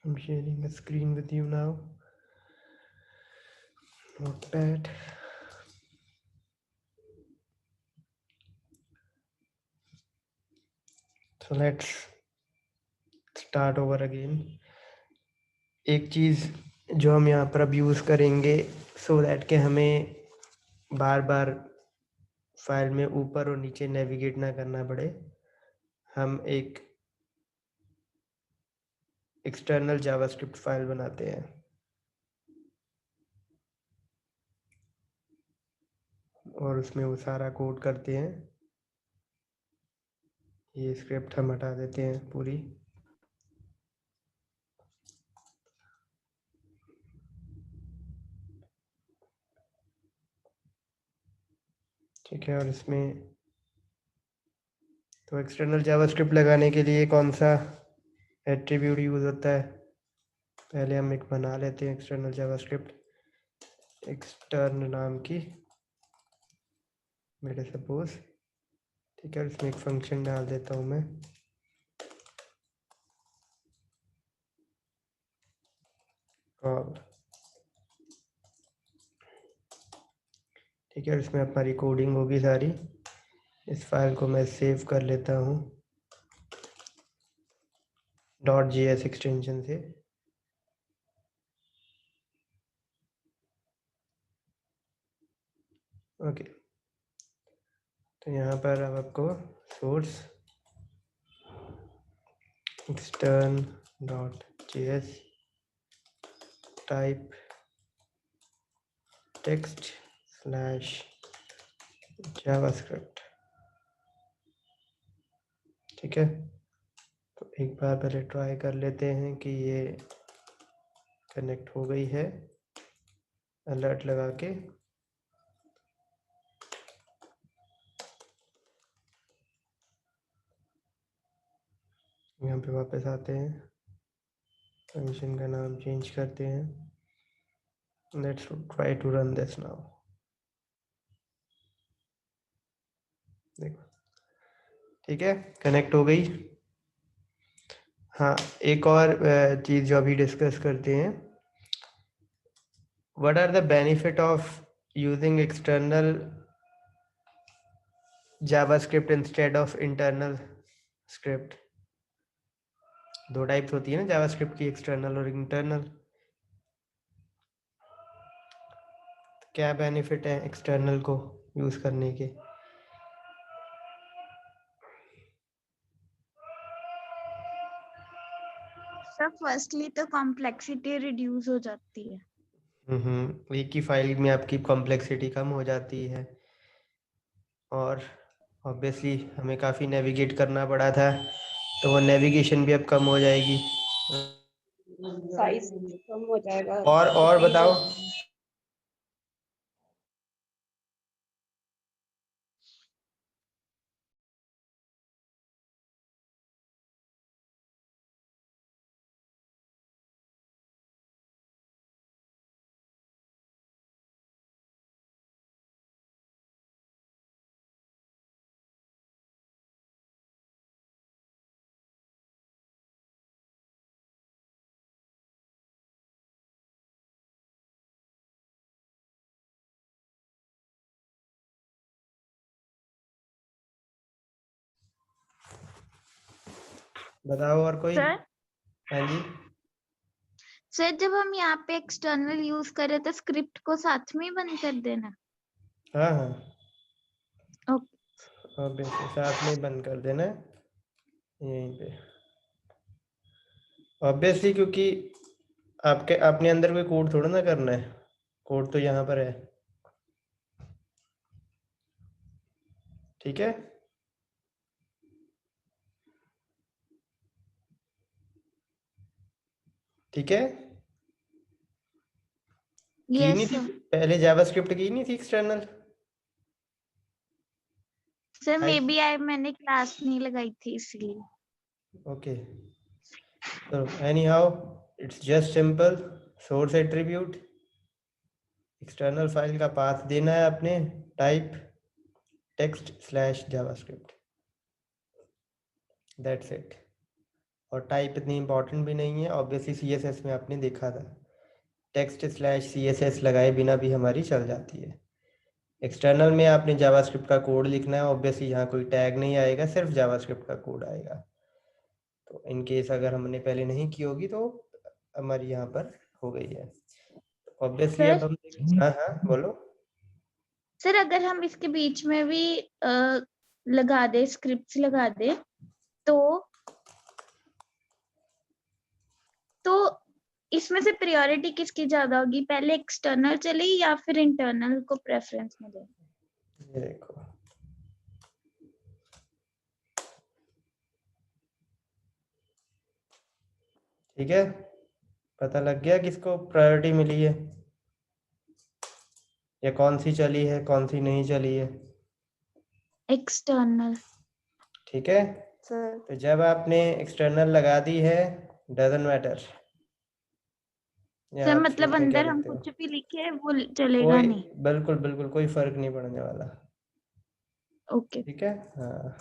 I'm sharing a screen with you now. Notepad. So let's start over again. एक चीज़ जो हम यहाँ पर अब यूज़ करेंगे सो दैट के हमें बार बार फाइल में ऊपर और नीचे नेविगेट ना करना पड़े, हम एक एक्सटर्नल जावास्क्रिप्ट फाइल बनाते हैं और उसमें वो सारा कोड करते हैं। ये स्क्रिप्ट हम हटा देते हैं पूरी। ठीक है, और इसमें तो एक्सटर्नल जावास्क्रिप्ट लगाने के लिए कौन सा एट्रीब्यूट यूज़ होता है? पहले हम एक बना लेते हैं एक्सटर्नल जावास्क्रिप्ट एक्सटर्न नाम की, मेरे सपोज। ठीक है, इसमें एक फंक्शन डाल देता हूँ मैं, कॉल। ठीक है, इसमें हमारी कोडिंग होगी सारी। इस फाइल को मैं सेव कर लेता हूँ .js एक्सटेंशन से। ओके, तो यहाँ पर अब आपको source extern.js type text slash JavaScript. ठीक है, तो एक बार पहले ट्राई कर लेते हैं कि ये कनेक्ट हो गई है, अलर्ट लगा के। यहाँ पे वापस आते हैं, फंक्शन का नाम चेंज करते हैं। Let's try to run this now. देखो, ठीक है, कनेक्ट हो गई। हाँ, एक और चीज़ जो अभी डिस्कस करते हैं, what are the benefit of using external JavaScript instead of internal script. दो टाइप्स होती है ना जावास्क्रिप्ट की, एक्सटर्नल और इंटरनल। क्या बेनिफिट है एक्सटर्नल को यूज करने के? सर फर्स्टली तो कॉम्प्लेक्सिटी रिड्यूस हो जाती है। एक ही फाइल में आपकी कॉम्प्लेक्सिटी कम हो जाती है, और ऑब्वियसली हमें काफ़ी नेविगेट करना पड़ा था, तो वो नेविगेशन भी अब कम हो जाएगी। साइज कम हो जाएगा। और बताओ। बताओ और कोई। सर हाँ जी, सर जब हम यहाँ पे एक्सटर्नल यूज करें तो स्क्रिप्ट को साथ में ही बंद कर देना। हाँ हाँ, ओके ऑब्वियसली साथ में ही बंद कर देना है यहीं पे, ऑब्वियसली, क्योंकि आपके अपने अंदर कोई कोड थोड़ा ना करना है, कोड तो यहाँ पर है। ठीक है, ठीक है। की नहीं यस थी सर। पहले जावास्क्रिप्ट की नहीं थी external? Sir I may be I मैंने क्लास नहीं लगाई थी इसलिए। ओके, तो anyhow it's just simple. Source attribute, external file का पाथ देना है अपने, type text slash JavaScript, that's it. और टाइप इतनी इंपॉर्टेंट भी नहीं है, ऑब्वियसली CSS में आपने देखा था, text/CSS लगाए बिना भी हमारी चल जाती है। एक्सटर्नल में आपने जावास्क्रिप्ट का कोड लिखना है, ऑब्वियसली यहाँ कोई टैग नहीं आएगा, सिर्फ जावास्क्रिप्ट का कोड आएगा। तो इन केस अगर हमने पहले नहीं की होगी तो हमारी यहाँ पर हो गई है। ऑब्वियसली अब हम हाँ हाँ बोलो। सर अगर हम इसके बीच में भी लगा दे, स्क्रिप्ट्स लगा दे, तो इसमें से प्रायोरिटी किसकी ज्यादा होगी, पहले एक्सटर्नल चले या फिर इंटरनल को प्रेफरेंस मिले? ये देखो, ठीक है, पता लग गया किसको प्रायोरिटी मिली है या कौन सी चली है कौन सी नहीं चली है। एक्सटर्नल। ठीक है, सर तो जब आपने एक्सटर्नल लगा दी है, डजंट मैटर, सर आप शुरू मतलब में क्या अंदर हम लिखते हो, कुछ भी लिखे वो चलेगा कोई नहीं? बिल्कुल बिल्कुल कोई फर्क नहीं पड़ने वाला। ओके ठीक है, हाँ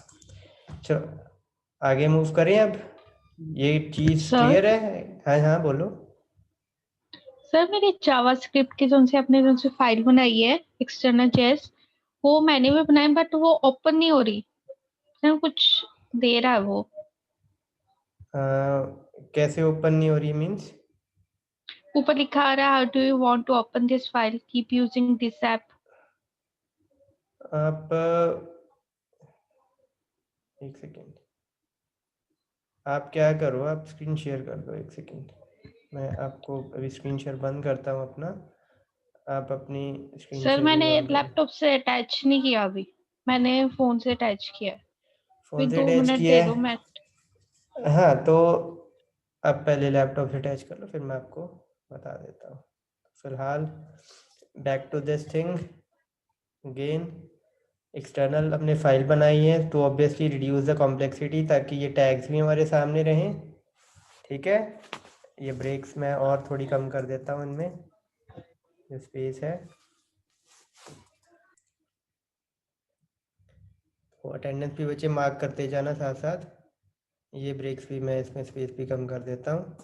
चलो आगे मूव करें अब, ये चीज सर क्लियर है? हाँ हाँ बोलो। सर मेरी जावास्क्रिप्ट की जो से फाइल बनाई है एक्सटर्नल जेस, वो मैंने भी बनाई बट वो ओपन नहीं हो रही सर, कुछ दे रहा है वो। कैसे ओपन नहीं हो रही मीन्स? ऊपर लिखा आ रहा है, how do you want to open this file, keep using this app. आप एक सेकेंड, आप क्या करो, आप स्क्रीन शेयर कर दो, एक सेकेंड मैं आपको अभी स्क्रीन शेयर बंद करता हूँ अपना, आप अपनी स्क्रीन सर शेयरिंग मैंने ऑन करो। लैपटॉप से अटैच नहीं किया अभी, मैंने फोन से अटैच किया है। फोन फिर से 2 अटैच मिनट किया दे दो है? मैं। हाँ तो आप पहले लैपटॉप से अटैच कर लो, फिर मैं आपको बता देता हूँ। फिलहाल back to this thing again, external अपने फाइल बनाई है तो ऑब्वियसली रिड्यूस द कॉम्प्लेक्सिटी, ताकि ये टैग्स भी हमारे सामने रहें। ठीक है, ये ब्रेक्स मैं और थोड़ी कम कर देता हूँ इनमें जो स्पेस है, तो अटेंडेंस भी बच्चे मार्क करते जाना साथ साथ। ये ब्रेक्स भी मैं इसमें स्पेस भी कम कर देता हूँ।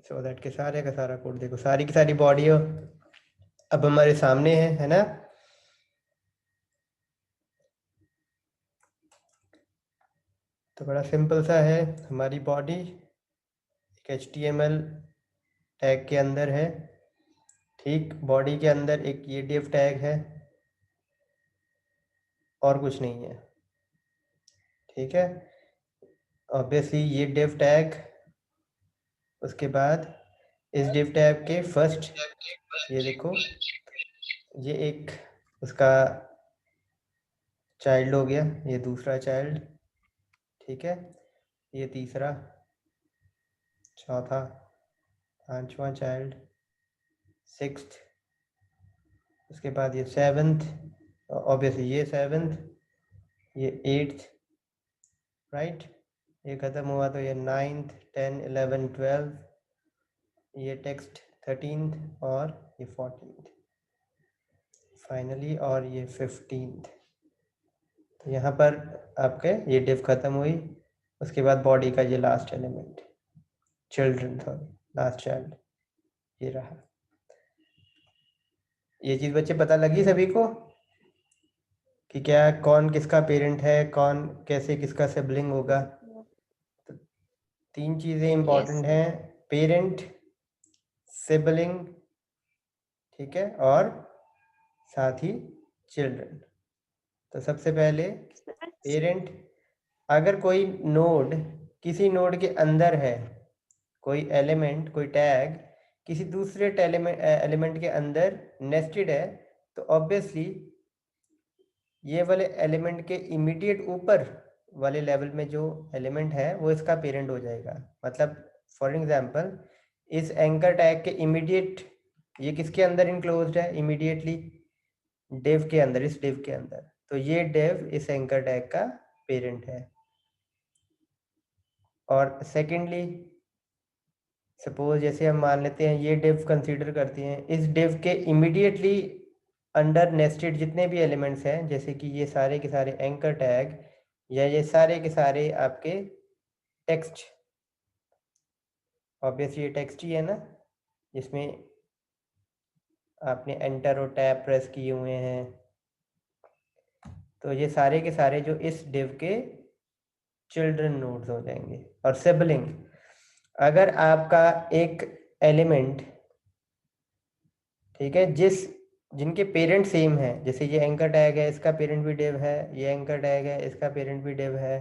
सो दैट के सारे का सारा कोड देखो, सारी की सारी बॉडी अब हमारे सामने है ना। तो बड़ा सिंपल सा है, हमारी बॉडी एक HTML टैग के अंदर है, ठीक, बॉडी के अंदर एक ये div टैग है और कुछ नहीं है। ठीक है, ऑब्वियसली ये div टैग, उसके बाद इस div टैग के फर्स्ट, ये देखो ये एक उसका चाइल्ड हो गया, ये दूसरा चाइल्ड, ठीक है, ये तीसरा, चौथा, पांचवा चाइल्ड, सिक्स्थ, उसके बाद ये सेवन्थ, ऑब्वियसली ये सेवन्थ, ये एट्थ, राइट, ये ख़त्म हुआ तो ये 9th 10 11 12, ये टेक्स्ट 13th और ये 14th फाइनली, और ये 15th। तो यहाँ पर आपके ये डिव ख़त्म हुई, उसके बाद बॉडी का ये last element children, sorry last child, ये रहा। ये चीज़ बच्चे पता लगी सभी को कि क्या कौन किसका पेरेंट है, कौन कैसे किसका सिबलिंग होगा? तो 3 चीज़ें इंपॉर्टेंट हैं, पेरेंट, सिबलिंग, ठीक है, और साथ ही चिल्ड्रन। तो सबसे पहले पेरेंट, अगर कोई नोड किसी नोड के अंदर है, कोई एलिमेंट कोई टैग किसी दूसरे एलिमेंट के अंदर नेस्टेड है, तो ऑब्वियसली ये वाले एलिमेंट के इमीडिएट ऊपर वाले लेवल में जो एलिमेंट है वो इसका पेरेंट हो जाएगा। मतलब फॉर एग्जांपल इस एंकर टैग के इमीडिएट, ये किसके अंदर इनक्लोज्ड है इमीडिएटली? डिव के अंदर, इस डिव के अंदर, तो ये डिव इस एंकर टैग का पेरेंट है। और सेकेंडली सपोज जैसे हम मान लेते हैं ये डिव कंसीडर करते हैं, इस डिव के इमीडिएटली अंडर नेस्टेड जितने भी एलिमेंट्स हैं, जैसे कि ये सारे के सारे एंकर टैग या ये सारे के सारे आपके टेक्स्ट, ऑब्वियसली ये टेक्स्ट ही है ना, जिसमें आपने एंटर और टैब प्रेस किए हुए हैं, तो ये सारे के सारे जो इस डिव के चिल्ड्रन नोड्स हो जाएंगे। और सिबलिंग, अगर आपका एक एलिमेंट, ठीक है, जिनके पेरेंट सेम है, जैसे ये एंकर टैग है, इसका पेरेंट भी डिव है, ये एंकर टैग है, इसका पेरेंट भी डिव है,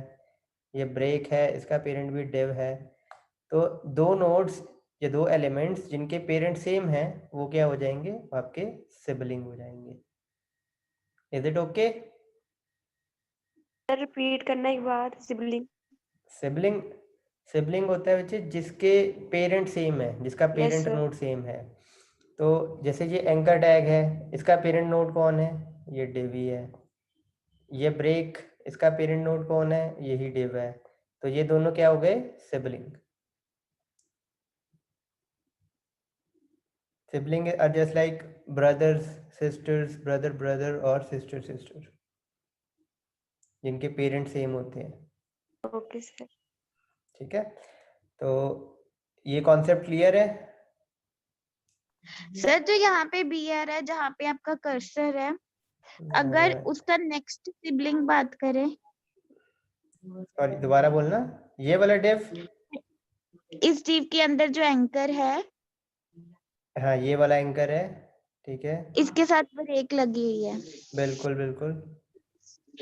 ये ब्रेक है, इसका पेरेंट भी डिव है, तो दो नोड्स या दो एलिमेंट्स जिनके पेरेंट सेम है वो क्या हो जाएंगे, वो आपके सिबलिंग हो जाएंगे। Is it okay? रिपीट करना एक बार। सिबलिंग सिबलिंग सिबलिंग होता है बच्चे जिसके पेरेंट सेम है, जिसका पेरेंट sir. नोड सेम है। तो जैसे ये एंकर टैग है, इसका पेरेंट नोड कौन है, ये डिव ही है। ये ब्रेक, इसका पेरेंट नोड कौन है, यही डिव है। तो ये दोनों क्या हो गए, sibling. Sibling are just like brothers, sisters, brother और sister, जिनके पेरेंट सेम होते हैं। Okay sir. ठीक है, तो ये कॉन्सेप्ट क्लियर है? सर जो यहाँ पे BR है, जहाँ पे आपका कर्सर है, अगर उसका नेक्स्ट सिबलिंग बात करें, सॉरी दोबारा बोलना, ये वाला डिव, इस डिव के अंदर जो एंकर है, हाँ ये वाला एंकर है, ठीक है, इसके साथ ब्रेक लगी हुई है। बिल्कुल बिल्कुल।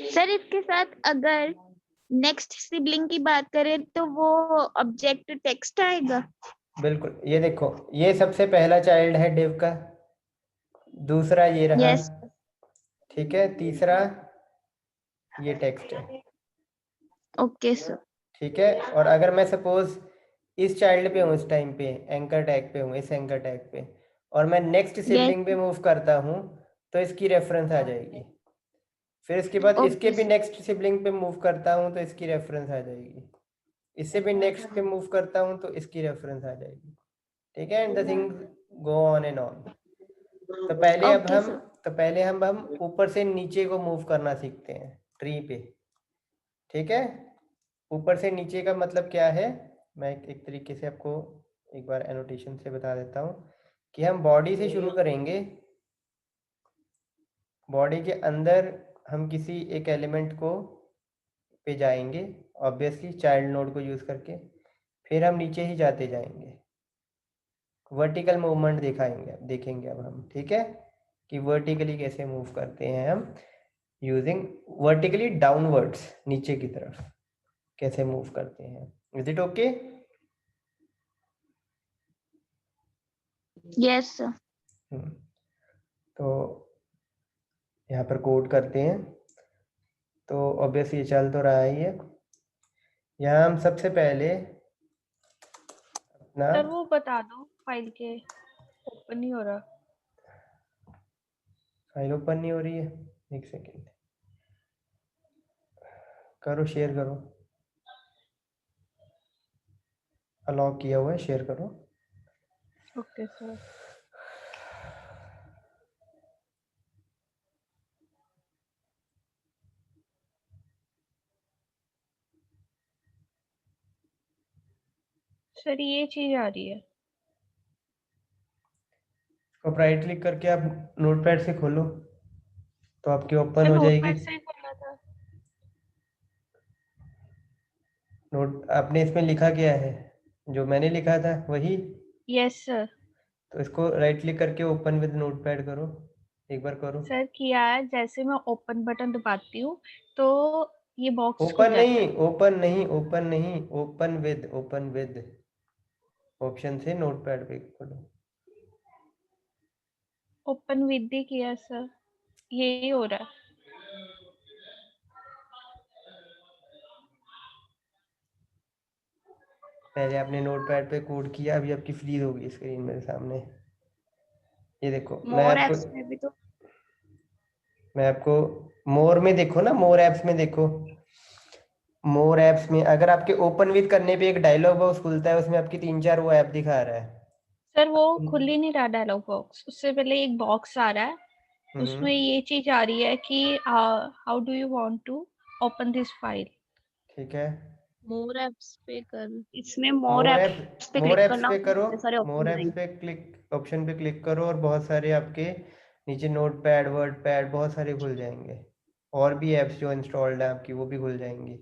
सर इसके साथ अगर नेक्स्ट सिबलिंग की बात करें तो वो ऑब्जेक्ट टेक्स्ट आएगा। बिल्कुल, ये देखो, ये सबसे पहला चाइल्ड है डिव का, दूसरा ये रहा, यस ठीक है, तीसरा ये टेक्स्ट है, ओके सर। ठीक है। और अगर मैं सपोज इस चाइल्ड पे हूँ, इस टाइम पे एंकर टैग पे हूँ, इस एंकर टैग पे, और मैं नेक्स्ट सिबलिंग पे मूव करता हूँ, तो इसकी रेफरेंस आ जाएगी। फिर इसके बाद इसके भी नेक्स्ट सिबलिंग पे मूव करता हूँ तो इसकी रेफरेंस आ जाएगी, इससे भी नेक्स्ट पे मूव करता हूँ तो इसकी रेफरेंस आ जाएगी, ठीक है। And the thing go on and on. तो पहले हम ऊपर से नीचे को मूव करना सीखते हैं ट्री पे, ठीक है। ऊपर से नीचे का मतलब क्या है, मैं एक तरीके से आपको एक बार एनोटेशन से बता देता हूँ कि हम बॉडी से शुरू करेंगे, बॉडी के अंदर हम किसी एक एलिमेंट को पे जाएंगे, ऑब्वियसली चाइल्ड नोड को यूज करके, फिर हम नीचे ही जाते जाएंगे, वर्टिकल मूवमेंट देखेंगे अब हम, ठीक है, कि वर्टिकली कैसे मूव करते हैं हम, यूजिंग वर्टिकली डाउनवर्ड्स, नीचे की तरफ कैसे मूव करते हैं। Is it okay? Yes sir. तो यहाँ पर कोड करते हैं, तो ऑब्वियसली चल तो रहा ही है। यहाँ हम सबसे पहले अपना, सर वो बता दो फाइल के, ओपन नहीं हो रहा। फाइल ओपन नहीं हो रही है, एक सेकेंड, करो शेयर करो, अलाउ किया हुआ है, शेयर करो। Okay sir. सर ये चीज आ रही है। इसको राइट क्लिक करके आप नोटपैड से खोलो तो आपकी ओपन सर हो जाएगी। नोटपैड से ही खोला था। नोट आपने इसमें लिखा क्या है, जो मैंने लिखा था वही? Yes sir. तो इसको राइट क्लिक करके ओपन विद नोटपैड करो, एक बार करो। सर किया है, जैसे मैं ओपन बटन दबाती हूँ तो ये बॉक्स खुल ओपन जाता है। नहीं, ओपन विद ऑप्शन से नोटपैड पे खोलो। ओपन विद ही किया सर, यही हो रहा है। पहले आपने नोटपैड पे कोड किया, अभी आपकी फ्रीज होगी स्क्रीन मेरे सामने, ये देखो। मोर एप्स में भी तो मैं आपको मोर में देखो ना, मोर एप्स में देखो, मोर एप्स में अगर आपके ओपन विद करने पे एक डायलॉग बॉक्स खुलता है, उसमें आपकी 3-4 वो ऐप दिखा रहा है। सर वो खुल ही नहीं रहा डायलॉग बॉक्स, उससे पहले एक बॉक्स आ रहा है उसमें ये चीज आ रही है कि how do you want to open this file. ठीक है, मोर एप्स पे कर। इसमें मोर एप्स पे मोर क्लिक एप्स करना पे करो, बहुत सारे मोर ऑप्शन एप्स आएंगे। पे क्लिक, ऑप्शन पे क्लिक करो और बहुत सारे आपके नीचे नोट पैड, वर्ड पैड, बहुत सारे खुल जाएंगे। और भी ऐप्स जो इंस्टॉल्ड है आपकी वो भी खुल जाएंगी।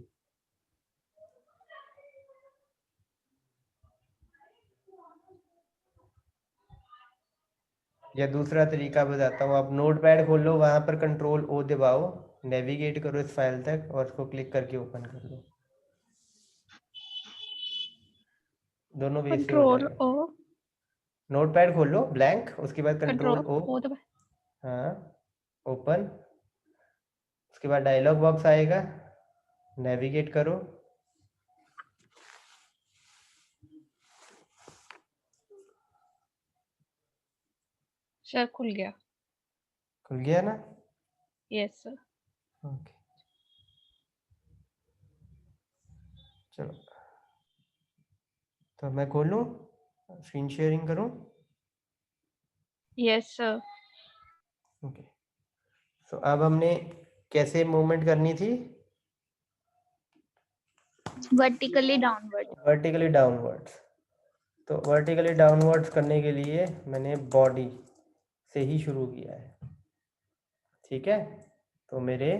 या दूसरा तरीका बताता हूँ, आप नोट पैड खोल लो, वहां पर कंट्रोल ओ दबाओ, नेविगेट करो इस फाइल तक और उसको क्लिक करके ओपन कर लो। दोनों वे से हो कंट्रोल जाएगा। ओ, नोट पैड खोल लो ब्लैंक, उसके बाद कंट्रोल कंट्रोल ओ, ओ दबा। हाँ ओपन। उसके बाद डायलॉग बॉक्स आएगा, नेविगेट करो, सर खुल गया। खुल गया ना? Yes sir. ओके चलो, तो मैं खोलूं, स्क्रीन शेयरिंग करूं? Yes sir. ओके, तो अब हमने कैसे मूवमेंट करनी थी? Vertically downward. Vertically downwards. तो वर्टिकली डाउनवर्ड्स करने के लिए मैंने बॉडी से ही शुरू किया है। ठीक है, तो मेरे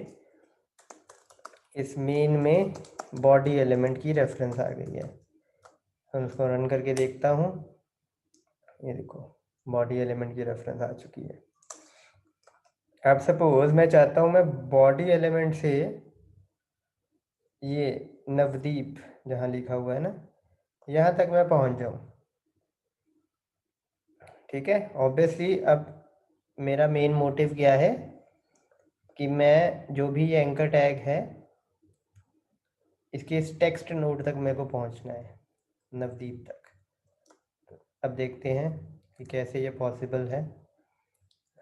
इस मेन में बॉडी एलिमेंट की रेफरेंस आ गई है। मैं उसको रन करके देखता हूँ, ये देखो बॉडी एलिमेंट की रेफरेंस आ चुकी है। अब सपोज मैं चाहता हूँ मैं बॉडी एलिमेंट से ये नवदीप जहाँ लिखा हुआ है ना, यहाँ तक मैं पहुँच जाऊँ। ठीक है, ऑब्वियसली अब मेरा मेन मोटिव क्या है कि मैं जो भी ये एंकर टैग है इसके इस टेक्स्ट नोड तक मेरे को पहुंचना है, नवदीप तक। अब देखते हैं कि कैसे ये पॉसिबल है।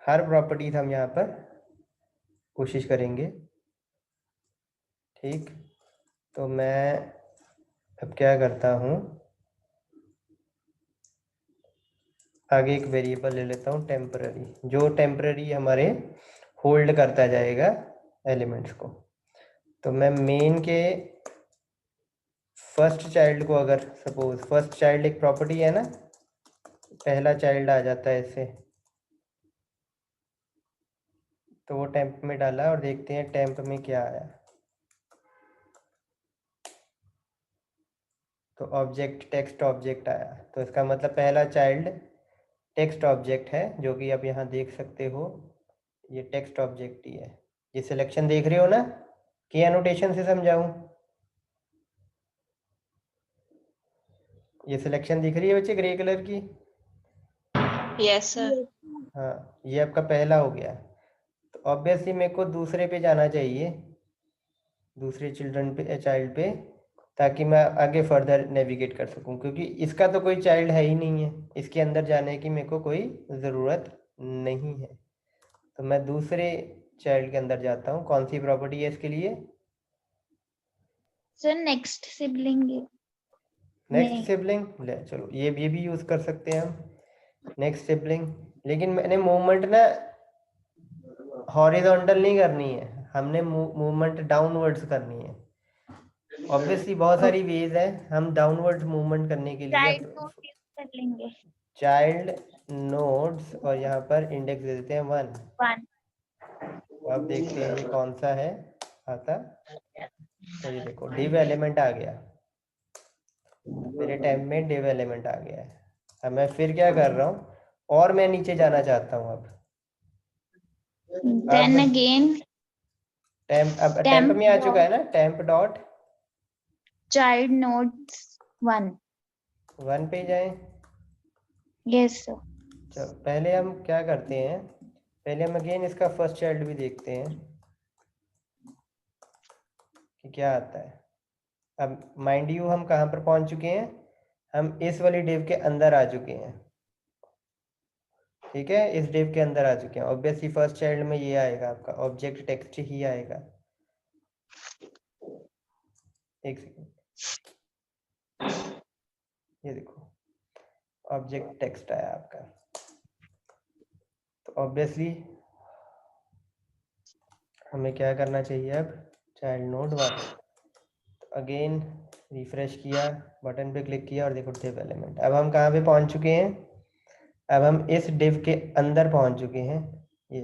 हर प्रॉपर्टीज हम यहाँ पर कोशिश करेंगे। ठीक, तो मैं अब क्या करता हूँ, आगे एक वेरिएबल ले लेता हूँ टेम्पररी, जो टेम्पररी हमारे होल्ड करता जाएगा एलिमेंट्स को। तो मैं मेन के फर्स्ट चाइल्ड को, अगर सपोज फर्स्ट चाइल्ड एक प्रॉपर्टी है ना, पहला चाइल्ड आ जाता है इससे, तो वो टेम्प में डाला और देखते हैं टेम्प में क्या आया। तो ऑब्जेक्ट टेक्स्ट ऑब्जेक्ट आया, तो इसका मतलब पहला चाइल्ड टेक्स्ट ऑब्जेक्ट है, जो कि आप यहाँ देख सकते हो, ये टेक्स्ट ऑब्जेक्ट ही है। ये सिलेक्शन देख रहे हो ना, कि एनोटेशन से समझाऊं? ये सिलेक्शन दिख रही है बच्चे ग्रे कलर की? Yes sir. हाँ, ये आपका पहला हो गया। तो ऑब्वियसली मेरे को दूसरे पे जाना चाहिए, दूसरे चिल्ड्रन पे, चाइल्ड पे, ताकि मैं आगे फर्दर नेविगेट कर सकूं, क्योंकि इसका तो कोई चाइल्ड है ही नहीं है, इसके अंदर जाने की मेरे को कोई ज़रूरत नहीं है। तो मैं दूसरे चाइल्ड के अंदर जाता हूँ। कौन सी प्रॉपर्टी है इसके लिए? Sir next sibling. Next sibling. ले चलो, ये भी यूज़ कर सकते हैं हम, नेक्स्ट सिबलिंग। लेकिन मैंने मूवमेंट ना हॉरिजॉन्टल नहीं करनी है, हमने मूवमेंट डाउनवर्ड्स करनी है। ऑब्वियसली बहुत सारी वेज है, हम डाउनवर्ड्स मूवमेंट करने के लिए चाइल्ड नोट यूज कर लेंगे। चाइल्ड नोड्स, और यहाँ पर इंडेक्स दे देते हैं 1। 1। तो अब देखते हैं ये कौन सा है आता। तो ये देखो डिव एलिमेंट आ गया, मेरे टैब में डिव एलिमेंट आ गया है। अब मैं फिर क्या कर रहा हूँ, और मैं नीचे जाना चाहता हूँ। देन अब अगेन टेम्प, अब टेम्प में आ चुका है ना, टेम्प डॉट चाइल्ड नोट्स 1। 1 पे जाएं। Yes sir. चलो पहले हम क्या करते हैं, पहले हम अगेन इसका फर्स्ट चाइल्ड भी देखते हैं कि क्या आता है। अब माइंड यू हम कहाँ पर पहुंच चुके हैं, हम इस वाली डिव के अंदर आ चुके हैं। ठीक है, इस डिव के अंदर आ चुके हैं। ऑब्वियसली फर्स्ट चाइल्ड में ये आएगा, आपका ऑब्जेक्ट टेक्स्ट ही आएगा। एक सेकेंड, ये देखो ऑब्जेक्ट टेक्स्ट आया आपका। तो ऑब्वियसली हमें क्या करना चाहिए अब, चाइल्ड नोड 1। अगेन रिफ्रेश किया, बटन पे क्लिक किया और देखो डिव एलिमेंट। अब हम कहाँ पे पहुंच चुके हैं, अब हम इस डिव के अंदर पहुंच चुके हैं ये।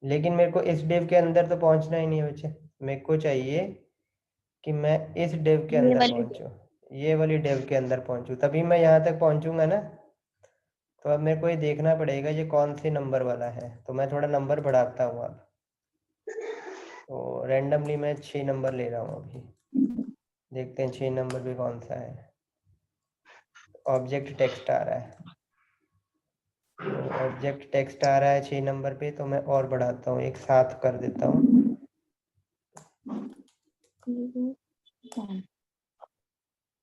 लेकिन मेरे को इस डिव के अंदर तो पहुंचना ही नहीं है बच्चे, मेरे को चाहिए कि मैं इस डिव के ये अंदर वाली पहुंचूं, ये वाली डिव के अंदर पहुंचूं, तभी मैं यहाँ तक पहुंचूंगा ना। तो अब मेरे को ये देखना पड़ेगा ये कौन से नंबर वाला है, तो मैं थोड़ा नंबर बढ़ाता हूँ अब। तो रैंडमली मैं 6 नंबर ले रहा हूँ अभी, देखते हैं 6 नंबर पे कौन सा है। ऑब्जेक्ट टेक्स्ट आ रहा है, ऑब्जेक्ट टेक्स्ट आ रहा है 6 नंबर पे, तो मैं और बढ़ाता हूँ, एक 7 कर देता हूँ।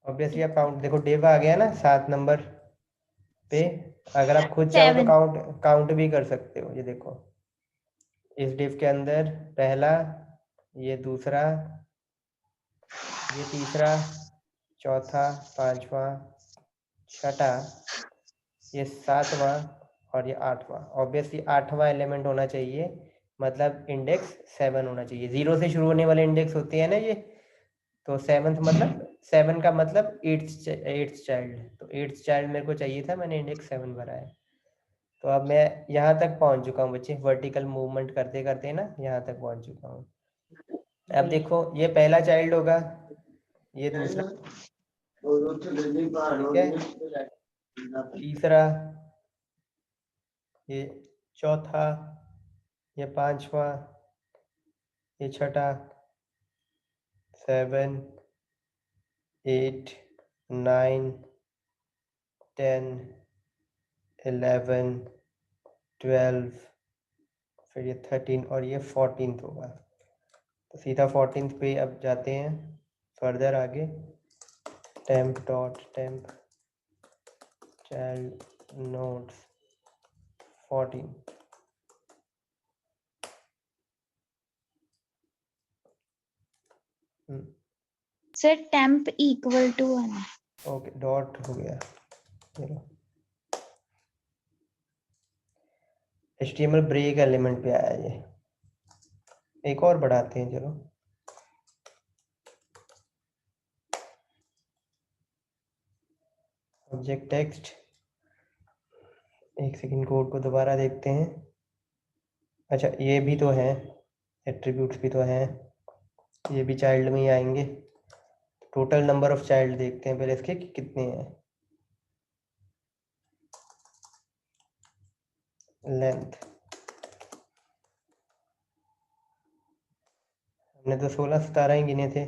ऑब्वियसली आप काउंट देखो, डिव आ गया ना 7 नंबर पे। अगर आप खुद चाहो तो 7 काउंट भी कर सकते हो। ये देखो इस डिव के अंदर पहला, ये दूसरा, ये तीसरा, चौथा, पांचवा, छठा, ये 7वां और ये 8वां। ऑब्वियसली 8वां एलिमेंट होना चाहिए, मतलब इंडेक्स 7 होना चाहिए। 0 से शुरू होने वाले इंडेक्स होते हैं ना ये, तो 7th मतलब 7 का मतलब 8th चाइल्ड, तो 8th चाइल्ड मेरे को चाहिए था, मैंने इंडेक्स 7 भरा है। तो अब मैं यहाँ तक पहुँच चुका हूँ बच्चे, वर्टिकल मूवमेंट करते करते ना यहाँ तक पहुँच चुका हूँ। अब देखो ये पहला चाइल्ड होगा, ये दूसरा, ठीक है, तीसरा, ये चौथा, ये पांचवा, ये छठा, 7, 8, 9, 10, 11, 12, फिर ये 13 और ये 14th होगा। तो सीधा 14th पे अब जाते हैं फर्दर आगे, temp dot temp child nodes 14। Sir temp equal to 1। Okay dot हो गया। चलो HTML ब्रेक एलिमेंट पे आया ये, एक और बढ़ाते हैं चलो। ऑब्जेक्ट टेक्स्ट, एक सेकंड कोड को दोबारा देखते हैं। अच्छा ये भी तो है, एट्रीब्यूट्स भी तो हैं, ये भी चाइल्ड में ही आएंगे। टोटल नंबर ऑफ चाइल्ड देखते हैं पहले इसके कि कितने हैं। लेंथ हमने तो 16 17 ही गिने थे,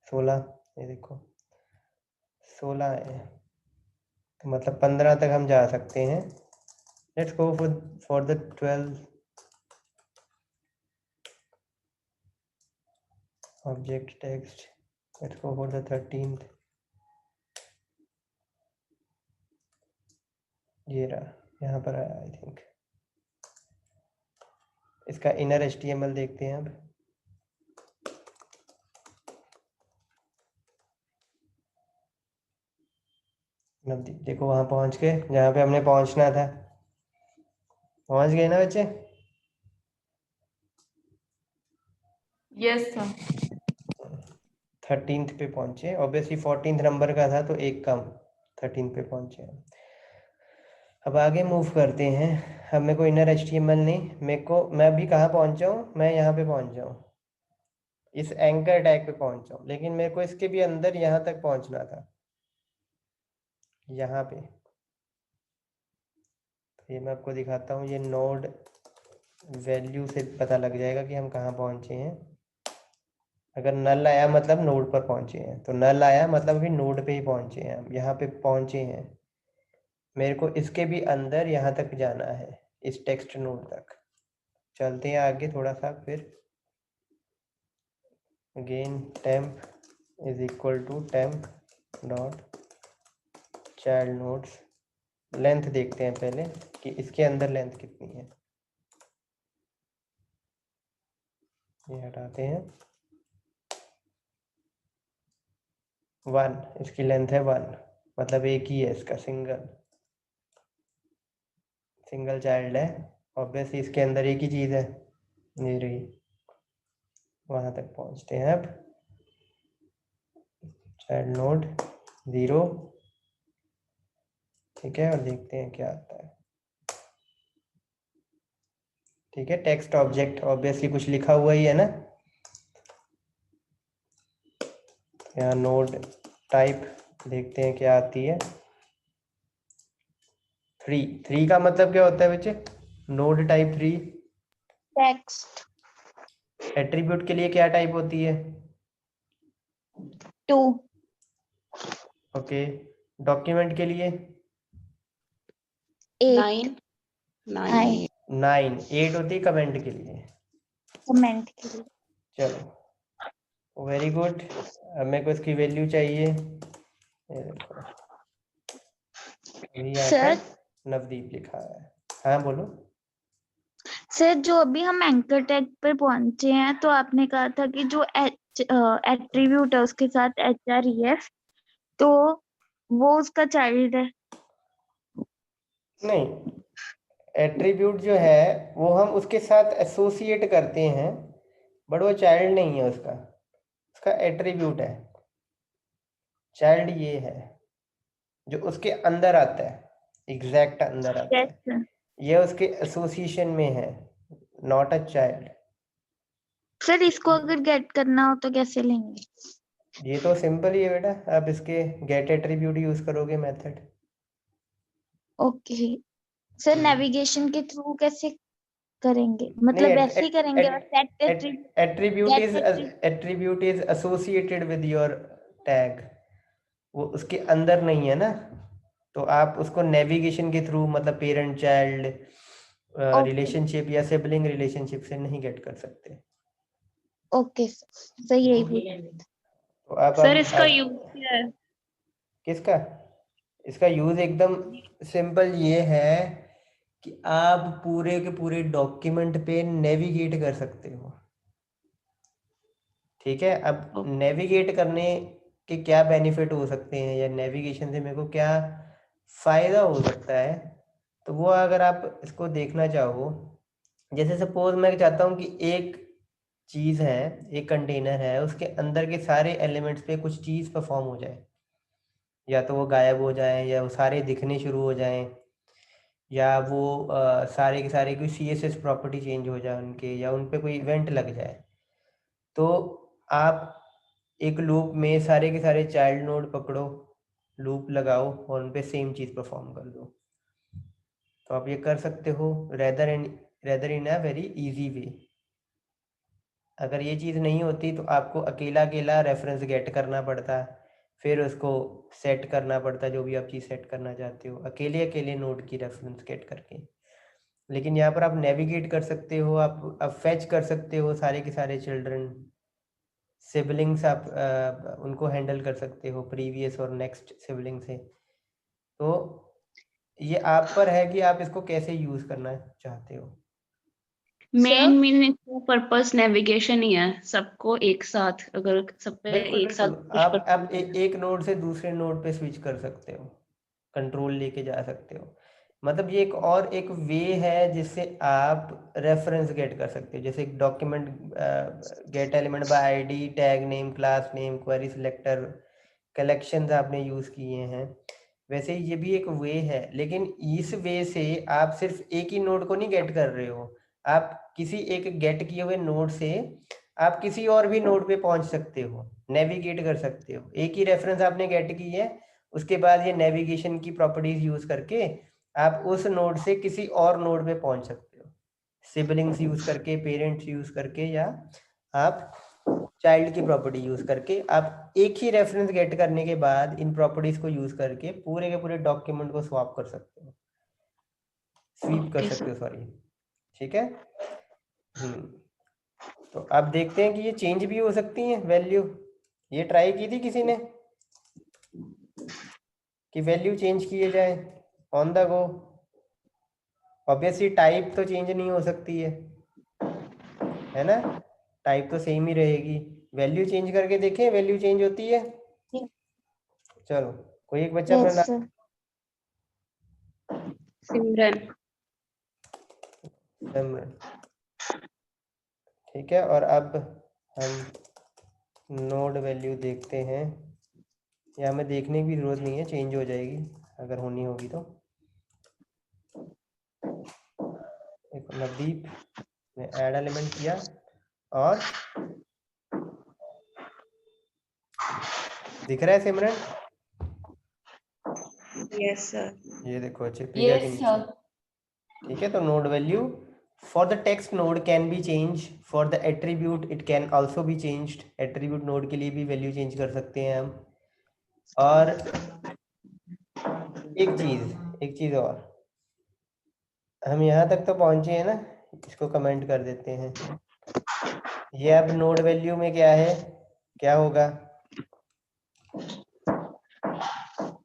16, ये देखो 16 है, तो मतलब 15 तक हम जा सकते हैं। Let's go for the 12 object text, let's go for the 13th। ये रहा, यहाँ पर आया आई थिंक। इसका इनर HTML देखते हैं अब। नवदीप देखो वहां पहुंच गए जहाँ पे हमने पहुंचना था, पहुंच गए ना बच्चे। Yes sir. 13th पे पहुंचे, ऑब्वियसली 14th नंबर का था तो एक कम, 13th पे पहुंचे। अब आगे मूव करते हैं। अब मेरे को इनर HTML नहीं, मेरे को, मैं अभी कहाँ पहुंच जाऊँ, मैं यहाँ पे पहुंच जाऊँ, इस एंकर टैग पे पहुंच जाऊँ, लेकिन मेरे को इसके भी अंदर यहाँ तक पहुंचना था, यहाँ पे। तो ये मैं आपको दिखाता हूँ, ये नोड वैल्यू से पता लग जाएगा कि हम कहाँ पहुंचे हैं। अगर नल आया मतलब नोड पर पहुंचे हैं, तो नल आया मतलब अभी नोड पे ही पहुंचे हैं, हम यहाँ पे पहुंचे हैं। मेरे को इसके भी अंदर यहाँ तक जाना है, इस टेक्स्ट नोड तक। चलते हैं आगे थोड़ा सा फिर। Again temp is equal to temp dot child nodes. Length देखते हैं पहले कि इसके अंदर लेंथ कितनी है, ये हटाते हैं। 1, इसकी लेंथ है 1, मतलब एक ही है इसका, सिंगल चाइल्ड है। ऑब्वियसली इसके अंदर एक ही चीज़ है, ये रही। वहां तक पहुंचते हैं। अब चाइल्ड नोड 0, ठीक है, और देखते हैं क्या आता है। ठीक है, टेक्स्ट ऑब्जेक्ट ऑब्वियसली कुछ लिखा हुआ ही है ना, यहाँ नोड टाइप देखते हैं क्या आती है। 3 का मतलब क्या होता है बच्चे? Node type 3 text. एट्रीब्यूट के लिए क्या टाइप होती है? 2। ओके, डॉक्यूमेंट के लिए 8। 9 9। 8 होती है कमेंट के लिए। कमेंट के लिए। चलो वेरी गुड। अब मेरे को इसकी वैल्यू चाहिए। ये देखो अभी यहाँ सर पर नवदीप लिखा है। हाँ बोलो। सर, जो अभी हम एंकर टैग पे पहुंचे हैं, तो आपने कहा था कि जो एट्रीब्यूट है उसके साथ href, तो वो उसका चाइल्ड है। नहीं, एट्रीब्यूट जो है वो हम उसके साथ एसोसिएट करते हैं, बट वो चाइल्ड नहीं है उसका। उसका एट्रीब्यूट है। चाइल्ड ये है जो उसके अंदर आता है, एग्जैक्ट अंदर आता यस है। सर। ये उसके एसोसिएशन में है, नॉट अ चाइल्ड। सर इसको अगर गेट करना हो तो कैसे लेंगे? ये तो सिंपल ही है बेटा, आप इसके गेट एट्रीब्यूट यूज करोगे मेथड। ओके सर, नेविगेशन के थ्रू कैसे करेंगे? नहीं, मतलब ऐसे ही करेंगे और set attribute, attribute get is attribute. Attribute is associated with your tag, वो उसके अंदर नहीं है ना, तो आप उसको नेविगेशन के थ्रू, मतलब पेरेंट चाइल्ड ओके रिलेशनशिप या सिबलिंग रिलेशनशिप से नहीं गेट कर सकते। ओके सर, यही पूछा। तो अब सर हम इसका यूज क्या है? किसका? इसका यूज एकदम सिंपल ये है कि आप पूरे के पूरे डॉक्यूमेंट पे नेविगेट कर सकते हो। ठीक है, अब नेविगेट करने के क्या बेनिफिट हो सकते हैं, या नेविगेशन से मेरे को क्या फायदा हो सकता है, तो वो अगर आप इसको देखना चाहो, जैसे सपोज मैं चाहता हूँ कि एक चीज़ है, एक कंटेनर है, उसके अंदर के सारे एलिमेंट्स पे कुछ चीज़ परफॉर्म हो जाए, या तो वो गायब हो जाए, या वो सारे दिखने शुरू हो जाएं, या वो सारे के सारे कोई CSS प्रॉपर्टी चेंज हो जाए उनके, या उन पे कोई इवेंट लग जाए, तो आप एक लूप में सारे के सारे चाइल्ड नोड पकड़ो, लूप लगाओ और उन पे सेम चीज़ परफॉर्म कर दो। तो आप ये कर सकते हो rather in a very easy way. अगर ये चीज़ नहीं होती तो आपको अकेला अकेला रेफरेंस गेट करना पड़ता, फिर उसको सेट करना पड़ता, जो भी आप चीज़ सेट करना चाहते हो, अकेले अकेले नोड की रेफरेंस गेट करके। लेकिन यहाँ पर आप नेविगेट कर सकते हो, आप फेच कर सकते हो सारे के सारे चिल्ड्रन, सिबलिंग्स आप उनको हैंडल कर सकते हो, प्रीवियस और नेक्स्ट सिबलिंग से। तो ये आप पर है कि आप इसको कैसे यूज करना चाहते हो। मेन पर्पस नेविगेशन ही है, सबको एक साथ, अगर सब पे बिल्कुल एक साथ बिल्कुल, कुछ आप परफॉर्म एक नोड से दूसरे नोड पे स्विच कर सकते हो, कंट्रोल लेके जा सकते हो। मतलब ये एक वे है जिससे आप रेफरेंस गेट कर सकते हो, जैसे एक document gate element by ID, tag name, class name, query selector, collections आपने यूज किए हैं, वैसे ही ये भी एक वे है। लेकिन इस वे से आप सिर्फ एक ही नोड को नहीं गेट कर रहे हो, आप किसी एक गेट किए हुए नोड से आप किसी और भी नोड पे पहुंच सकते हो, नेविगेट कर सकते हो। एक ही रेफरेंस आपने गेट की है, उसके बाद ये नेविगेशन की प्रॉपर्टीज यूज करके आप उस नोड से किसी और नोड पे पहुंच सकते हो, सिबलिंग्स यूज करके, पेरेंट्स यूज करके, या आप चाइल्ड की प्रॉपर्टी यूज करके। आप एक ही रेफरेंस गेट करने के बाद इन प्रॉपर्टीज को यूज करके पूरे के पूरे डॉक्यूमेंट को स्वैप कर सकते हो, स्वीप कर सकते हो, सॉरी। ठीक है। तो अब देखते हैं कि ये चेंज भी हो सकती है वैल्यू। ये ट्राई की थी किसी ने कि वैल्यू चेंज किए जाए on the go? Obviously type तो चेंज नहीं हो सकती है ना, टाइप तो सेम ही रहेगी। वैल्यू चेंज करके देखें, वैल्यू चेंज होती है? चलो कोई एक बच्चा अपना यस नाम। सर। सिमरन। सिमरन, ठीक है। और अब हम नोड वैल्यू देखते हैं, या हमें देखने की जरूरत नहीं है, चेंज हो जाएगी अगर होनी होगी तो। एक नवदीप ने ऐड एलिमेंट किया और दिख रहा है सिमरन? Yes sir. ये देखो चिप्रिका के Yes, नीचे। sir. ठीक है, तो node value for the text node can be change, for the attribute it can also be changed. Attribute node के लिए भी वैल्यू चेंज कर सकते हैं हम। और एक चीज और, हम यहाँ तक तो पहुंचे हैं ना, इसको कमेंट कर देते हैं। ये अब नोड वैल्यू में क्या है, क्या होगा?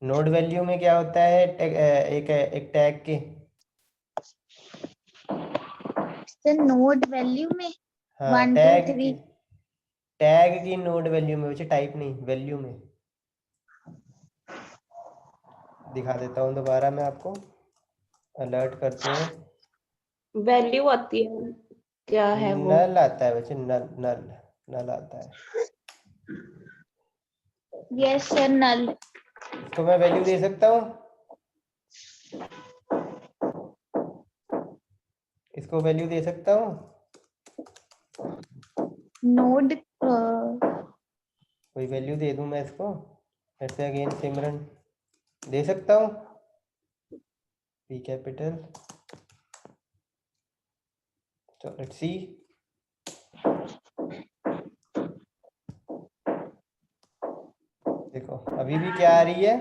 नोड वैल्यू में क्या होता है? एक टैग के, नोड वैल्यू में हाँ 1 2 टैग 3 की, टैग की नोड वैल्यू में, वैसे टाइप नहीं, वैल्यू में। दिखा देता हूँ दोबारा मैं आपको, अलर्ट करते हैं। वैल्यू आती है, क्या है वो? नल आता है वैसे, नल नल नल आता है। यस सर, नल। इसको मैं वैल्यू दे सकता हूँ, इसको वैल्यू दे सकता हूँ। नोड कोई वैल्यू दे दूं मैं इसको, ऐसे अगेन सिमरन दे सकता हूँ, पी कैपिटल। तो लेट्स सी, देखो अभी भी क्या आ रही है?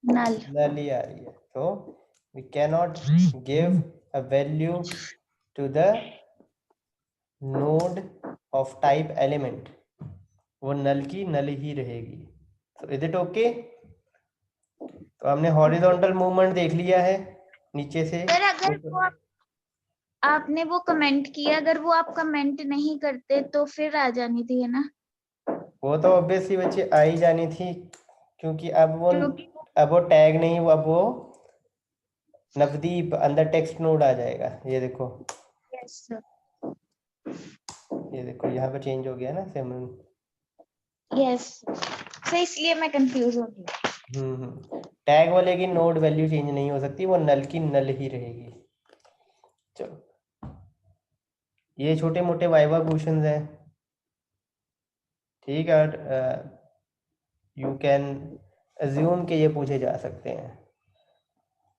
नल। नल ही आ रही है। तो we can not give a value to the node of type element, वो नल की नल ही रहेगी। तो इज इट ओके? तो हमने हॉरिजॉन्टल मूवमेंट देख लिया है नीचे से सर अगर ऊपर। वो आपने वो कमेंट किया, अगर वो आप कमेंट नहीं करते तो फिर आ जानी थी, है ना? वो तो ऑब्वियसली बच्चे आ ही जानी थी, क्योंकि क्योंकि अब वो टैग नहीं, अब वो नवदीप अंदर टेक्स्ट नोड आ जाएगा। ये देखो, यस सर, ये देखो यहाँ पे चेंज हो गया ना सिमरन। यस सर, इसलिए मैं कंफ्यूज हो गई। टैग वाले की नोड वैल्यू चेंज नहीं हो सकती, वो नल की नल ही रहेगी। चलो, ये छोटे मोटे वाइवा क्वेश्चंस हैं, ठीक है, और यू कैन अज्यूम के ये पूछे जा सकते हैं।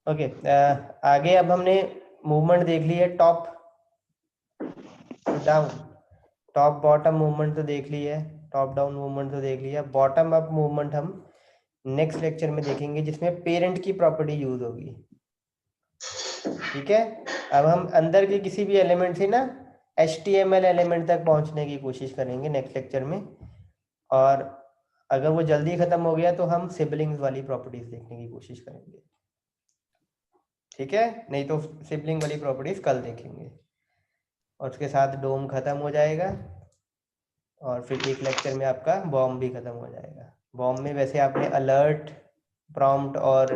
ओके, आगे अब हमने मूवमेंट देख ली है, top to down, top bottom movement तो देख ली है, टॉप डाउन मूवमेंट तो देख लिया। बॉटम अप मूवमेंट हम नेक्स्ट लेक्चर में देखेंगे, जिसमें पेरेंट की प्रॉपर्टी यूज होगी। ठीक है, अब हम अंदर के किसी भी एलिमेंट से ना HTML एलिमेंट तक पहुंचने की कोशिश करेंगे नेक्स्ट लेक्चर में, और अगर वो जल्दी खत्म हो गया तो हम सिबलिंग्स वाली प्रॉपर्टीज देखने की कोशिश करेंगे। ठीक है, नहीं तो सिबलिंग वाली प्रॉपर्टीज कल देखेंगे, और उसके साथ डोम खत्म हो जाएगा, और फिर एक लेक्चर में आपका बॉम्ब भी खत्म हो जाएगा। बॉम्ब में वैसे आपने अलर्ट, प्रॉम्प्ट और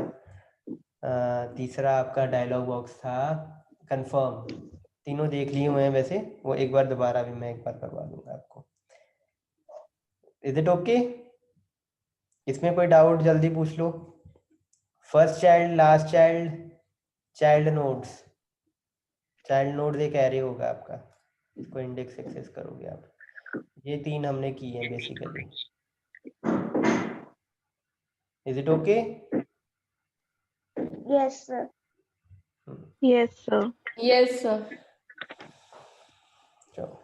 तीसरा आपका डायलॉग बॉक्स था कंफर्म, तीनों देख लिए हुए हैं वैसे, वो एक बार दोबारा भी मैं एक बार करवा दूंगा आपको। Is it okay? इसमें कोई डाउट जल्दी पूछ लो। First child, last child, child nodes, child node एक एरे होगा आपका, इसको इंडेक्स एक्सेस करोगे आप। ये तीन हमने की हैं basically. Is it okay? Yes sir. Yes sir. Yes, sir. चलो।